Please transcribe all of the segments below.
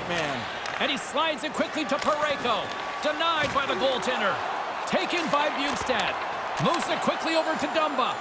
man. And he slides it quickly to Parayko. Denied by the goaltender. Taken by Bukestad. Moves it quickly over to Dumba.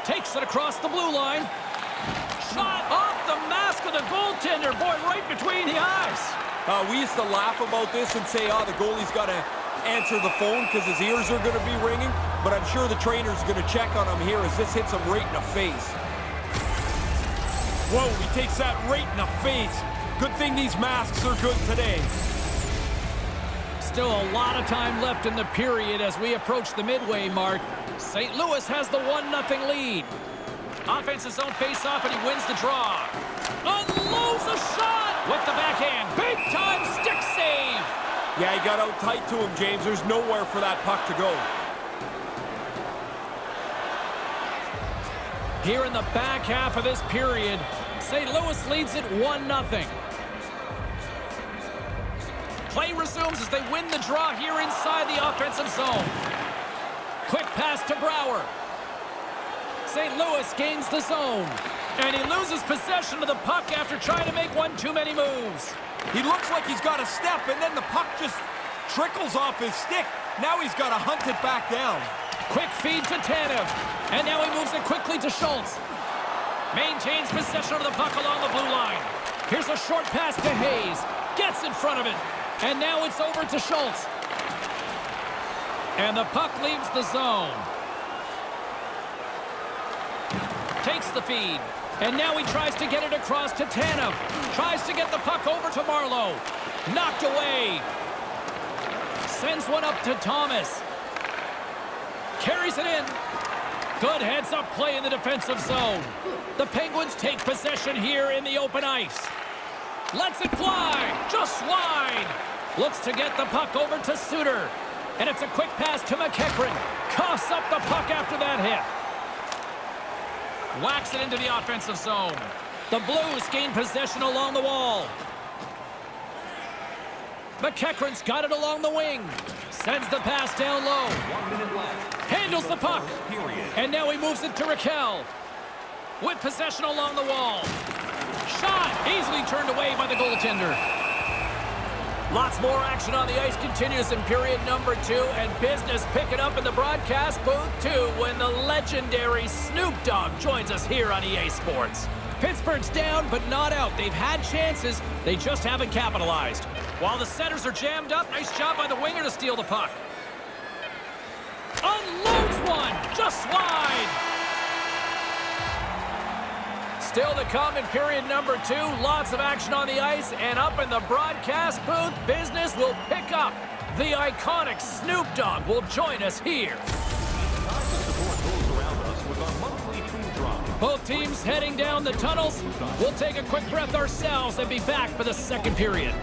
Takes it across the blue line. Shot off the mask of the goaltender. Boy, right between the eyes. We used to laugh about this and say, the goalie's got to answer the phone because his ears are going to be ringing. But I'm sure the trainer's going to check on him here as this hits him right in the face. Whoa, he takes that right in the face. Good thing these masks are good today. Still a lot of time left in the period as we approach the midway mark. St. Louis has the 1-0 lead. Offensive zone face-off, and he wins the draw. Unloads a shot with the backhand. Big-time stick save. Yeah, he got out tight to him, James. There's nowhere for that puck to go. Here in the back half of this period, St. Louis leads it 1-0. Play resumes as they win the draw here inside the offensive zone. Quick pass to Brouwer. St. Louis gains the zone. And he loses possession of the puck after trying to make one too many moves. He looks like he's got a step, and then the puck just trickles off his stick. Now he's got to hunt it back down. Quick feed to Tanev. And now he moves it quickly to Schultz. Maintains possession of the puck along the blue line. Here's a short pass to Hayes. Gets in front of it. And now it's over to Schultz. And the puck leaves the zone. Takes the feed. And now he tries to get it across to Tanev. Tries to get the puck over to Marleau. Knocked away. Sends one up to Thomas. Carries it in. Good heads-up play in the defensive zone. The Penguins take possession here in the open ice. Lets it fly. Just wide. Looks to get the puck over to Suter. And it's a quick pass to McEachran. Coughs up the puck after that hit. Whacks it into the offensive zone. The Blues gain possession along the wall. McEachran's got it along the wing. Sends the pass down low. 1 minute left. Handles the puck. And now he moves it to Raquel. With possession along the wall. Shot easily turned away by the goaltender. Lots more action on the ice continues in period number 2, and business picking up in the broadcast booth too when the legendary Snoop Dogg joins us here on EA Sports. Pittsburgh's down but not out. They've had chances, they just haven't capitalized. While the centers are jammed up, nice job by the winger to steal the puck. Unloads one, just wide. Still to come in period number 2. Lots of action on the ice, and up in the broadcast booth, business will pick up. The iconic Snoop Dogg will join us here. Both teams heading down the tunnels. We'll take a quick breath ourselves and be back for the second period.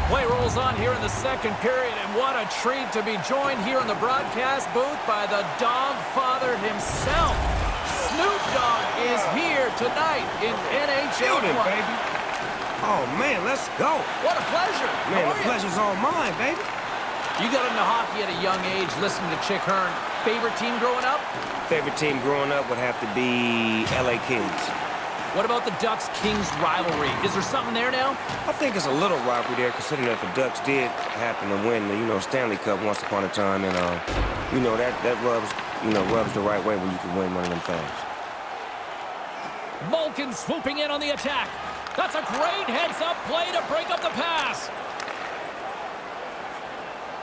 Play rolls on here in the second period, and what a treat to be joined here in the broadcast booth by the Dog Father himself. Snoop Dogg is here tonight in NHL play. Baby. Oh, man, let's go. What a pleasure. Man, the pleasure's all mine, baby. You got into hockey at a young age, listening to Chick Hearn. Favorite team growing up? Favorite team growing up would have to be LA Kings. What about the Ducks-Kings rivalry? Is there something there now? I think it's a little rivalry there, considering that the Ducks did happen to win the, Stanley Cup once upon a time, and, that rubs the right way when you can win one of them things. Malkin swooping in on the attack. That's a great heads-up play to break up the pass.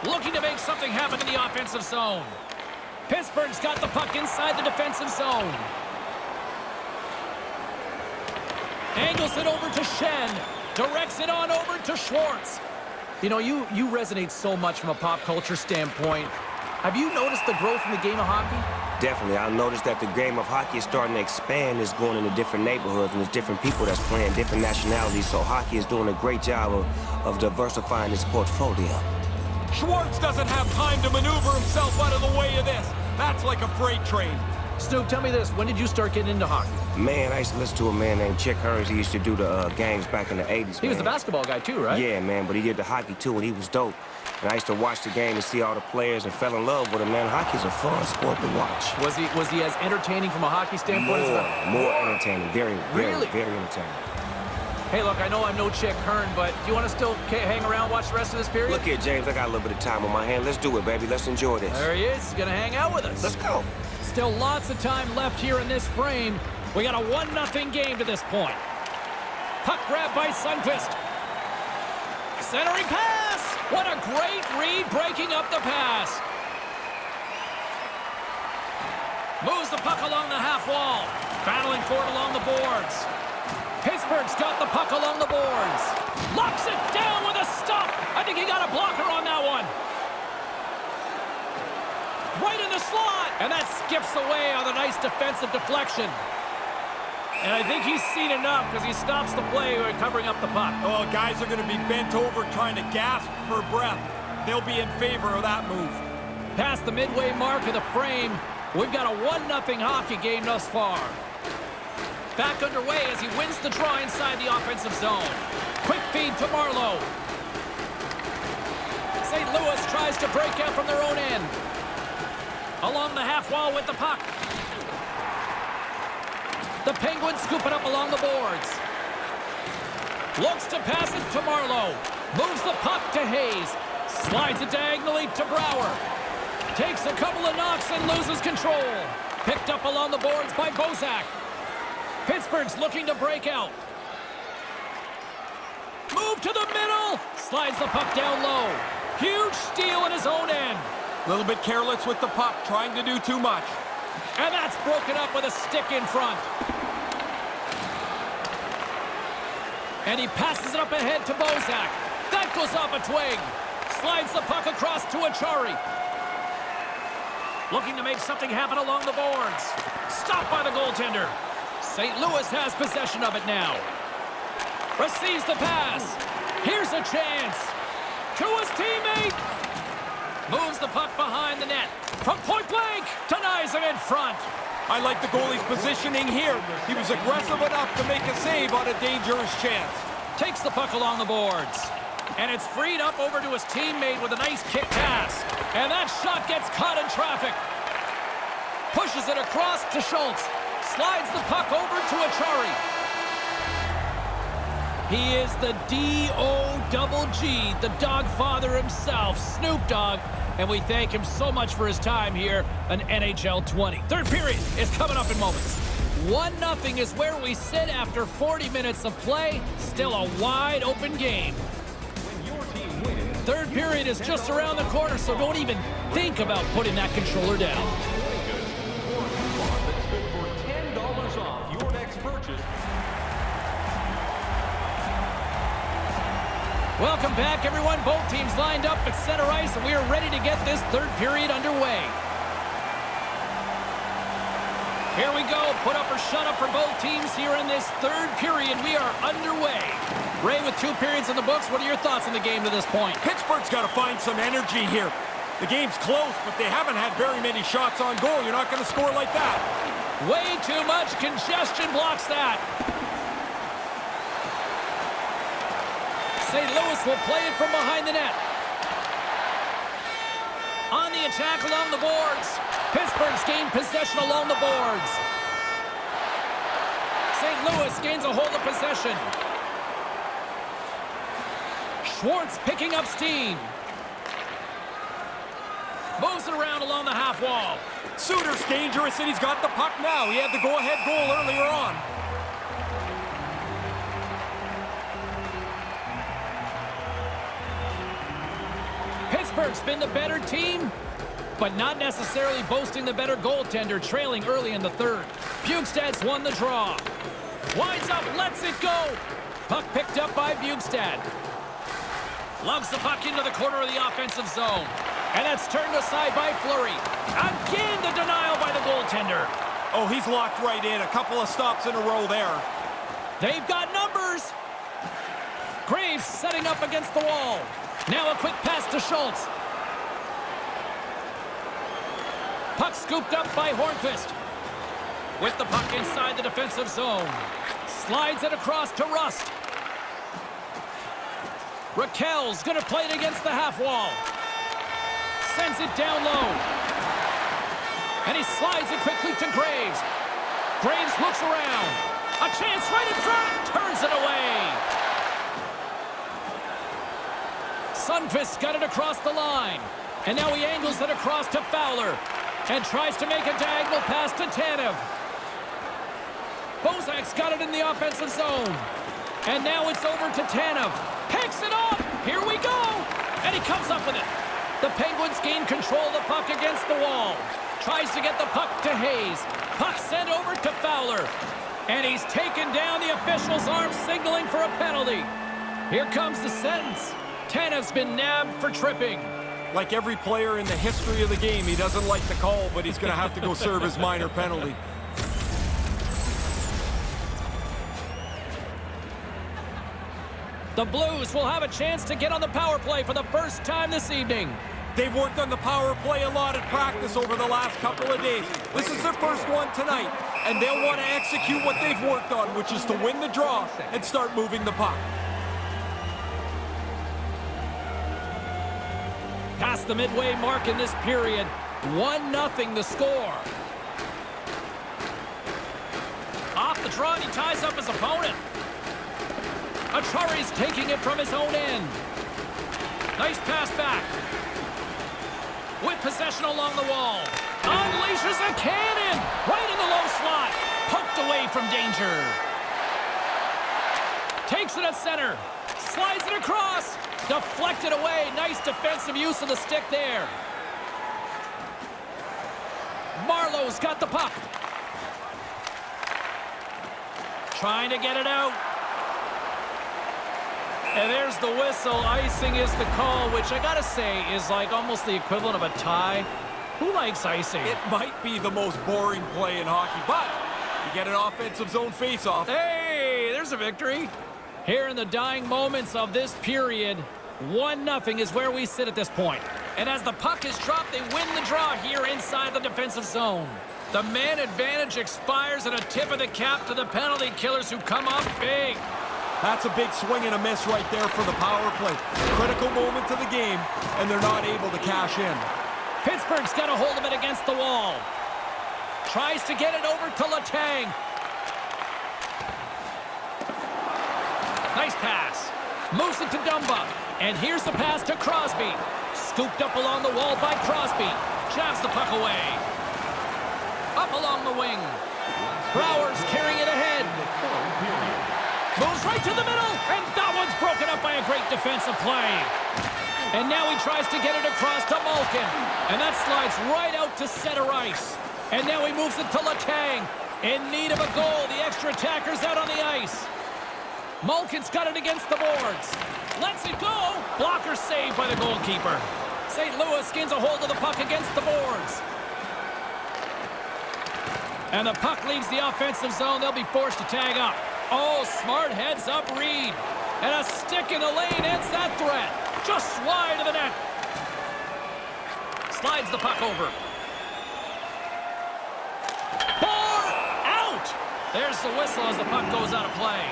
Looking to make something happen in the offensive zone. Pittsburgh's got the puck inside the defensive zone. Angles it over to Shen. Directs it on over to Schwartz. You resonate so much from a pop culture standpoint. Have you noticed the growth in the game of hockey? Definitely. I've noticed that the game of hockey is starting to expand. It's going into different neighborhoods, and there's different people that's playing, different nationalities. So hockey is doing a great job of diversifying its portfolio. Schwartz doesn't have time to maneuver himself out of the way of this. That's like a freight train. Snoop, tell me this. When did you start getting into hockey? Man, I used to listen to a man named Chick Hearn. He used to do the games back in the 80s, He was the basketball guy, too, right? Yeah, man, but he did the hockey, too, and he was dope. And I used to watch the game and see all the players and fell in love with it, man. Hockey's a fun sport to watch. Was he as entertaining from a hockey standpoint? More entertaining. Very entertaining. Hey, look, I know I'm no Chick Hearn, but do you want to still hang around, watch the rest of this period? Look here, James, I got a little bit of time on my hand. Let's do it, baby. Let's enjoy this. There he is. He's going to hang out with us. Let's go. Still lots of time left here in this frame. We got a 1-0 game to this point. Puck grab by Sundqvist. Centering pass. What a great read, breaking up the pass. Moves the puck along the half wall. Battling for it along the boards. Pittsburgh's got the puck along the boards. Locks it down with a stop. I think he got a blocker on that one. Right in the slot. And that skips away on a nice defensive deflection. And I think he's seen enough because he stops the play covering up the puck. Oh, guys are going to be bent over trying to gasp for breath. They'll be in favor of that move. Past the midway mark of the frame, we've got a 1-0 hockey game thus far. Back underway as he wins the draw inside the offensive zone. Quick feed to Marleau. St. Louis tries to break out from their own end. Along the half wall with the puck. The Penguins scoop it up along the boards. Looks to pass it to Marleau. Moves the puck to Hayes. Slides it diagonally to Brouwer. Takes a couple of knocks and loses control. Picked up along the boards by Bozak. Pittsburgh's looking to break out. Move to the middle. Slides the puck down low. Huge steal in his own end. A little bit careless with the puck, trying to do too much. And that's broken up with a stick in front. And he passes it up ahead to Bozak. That goes off a twig. Slides the puck across to Achari. Looking to make something happen along the boards. Stopped by the goaltender. St. Louis has possession of it now. Receives the pass. Here's a chance. To his teammate. Moves the puck behind the net. From point blank. Denies him in front. I like the goalie's positioning here. He was aggressive enough to make a save on a dangerous chance. Takes the puck along the boards. And it's freed up over to his teammate with a nice kick pass. And that shot gets caught in traffic. Pushes it across to Schultz. Slides the puck over to Achari. He is the D-O-double-G, the Dogfather himself, Snoop Dogg. And we thank him so much for his time here on NHL 20. Third period is coming up in moments. 1-0 is where we sit after 40 minutes of play. Still a wide open game. Third period is just around the corner, so don't even think about putting that controller down. Welcome back, everyone. Both teams lined up at center ice, and we are ready to get this third period underway. Here we go. Put up or shut up for both teams here in this third period. We are underway. Ray, with 2 periods in the books, what are your thoughts on the game to this point? Pittsburgh's got to find some energy here. The game's close, but they haven't had very many shots on goal. You're not going to score like that. Way too much congestion blocks that. St. Louis will play it from behind the net. On the attack along the boards. Pittsburgh's gained possession along the boards. St. Louis gains a hold of possession. Schwartz picking up steam. Moves it around along the half wall. Suter's dangerous, and he's got the puck now. He had the go-ahead goal earlier on. Pittsburgh's been the better team, but not necessarily boasting the better goaltender, trailing early in the third. Bjugstad's won the draw. Winds up, lets it go. Puck picked up by Bjugstad. Lugs the puck into the corner of the offensive zone. And that's turned aside by Fleury. Again, the denial by the goaltender. Oh, he's locked right in. A couple of stops in a row there. They've got numbers. Graves setting up against the wall. Now a quick pass to Schultz. Puck scooped up by Hornqvist. With the puck inside the defensive zone. Slides it across to Rust. Raquel's going to play it against the half wall. Sends it down low. And he slides it quickly to Graves. Graves looks around. A chance right in front. Turns it away. Sundqvist got it across the line. And now he angles it across to Fowler. And tries to make a diagonal pass to Tanev. Bozak's got it in the offensive zone. And now it's over to Tanev. Picks it up. Here we go. And he comes up with it. The Penguins gain control of the puck against the wall. Tries to get the puck to Hayes. Puck sent over to Fowler. And he's taken down. The official's arm signaling for a penalty. Here comes the sentence. Tanev's been nabbed for tripping. Like every player in the history of the game, he doesn't like the call, but he's going to have to go serve his minor penalty. The Blues will have a chance to get on the power play for the first time this evening. They've worked on the power play a lot at practice over the last couple of days. This is their first one tonight, and they'll want to execute what they've worked on, which is to win the draw and start moving the puck. Past the midway mark in this period, 1-0 the score. Off the draw, and he ties up his opponent. Achari's taking it from his own end. Nice pass back. With possession along the wall. Unleashes a cannon. Right in the low slot. Poked away from danger. Takes it at center. Slides it across. Deflected away. Nice defensive use of the stick there. Marlowe's got the puck. Trying to get it out. And there's the whistle. Icing is the call, which I gotta say is like almost the equivalent of a tie. Who likes icing? It might be the most boring play in hockey, but you get an offensive zone faceoff. Hey, there's a victory. Here in the dying moments of this period, 1-0 is where we sit at this point. And as the puck is dropped, they win the draw here inside the defensive zone. The man advantage expires, and a tip of the cap to the penalty killers who come up big. That's a big swing and a miss right there for the power play. Critical moment of the game, and they're not able to cash in. Pittsburgh's got a hold of it against the wall. Tries to get it over to Letang. Nice pass. Moves it to Dumba. And here's the pass to Crosby. Scooped up along the wall by Crosby. Jabs the puck away. Up along the wing. Brouwer's carrying it ahead. Moves right to the middle, and that one's broken up by a great defensive play. And now he tries to get it across to Malkin, and that slides right out to center ice. And now he moves it to Letang. In need of a goal, the extra attacker's out on the ice. Malkin's got it against the boards. Lets it go. Blocker saved by the goalkeeper. St. Louis gains a hold of the puck against the boards. And the puck leaves the offensive zone. They'll be forced to tag up. Oh, smart heads up Reed. And a stick in the lane ends that threat. Just wide of the net. Slides the puck over. Out! There's the whistle as the puck goes out of play.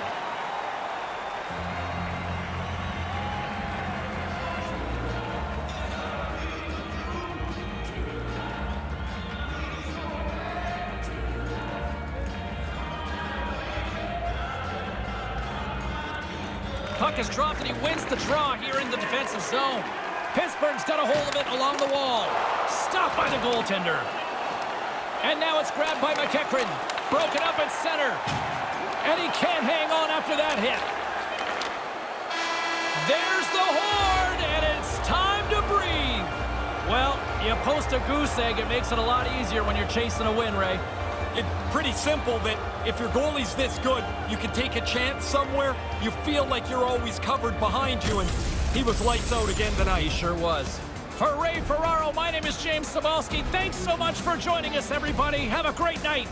Puck is dropped, and he wins the draw here in the defensive zone. Pittsburgh's got a hold of it along the wall. Stopped by the goaltender. And now it's grabbed by McEachran. Broken up at center. And he can't hang on after that hit. There's the horn, and it's time to breathe. Well, you post a goose egg, it makes it a lot easier when you're chasing a win, Ray. It's pretty simple that if your goalie's this good, you can take a chance somewhere. You feel like you're always covered behind you, and he was lights out again tonight. He sure was. For Ray Ferraro, my name is James Cybulski. Thanks so much for joining us, everybody. Have a great night.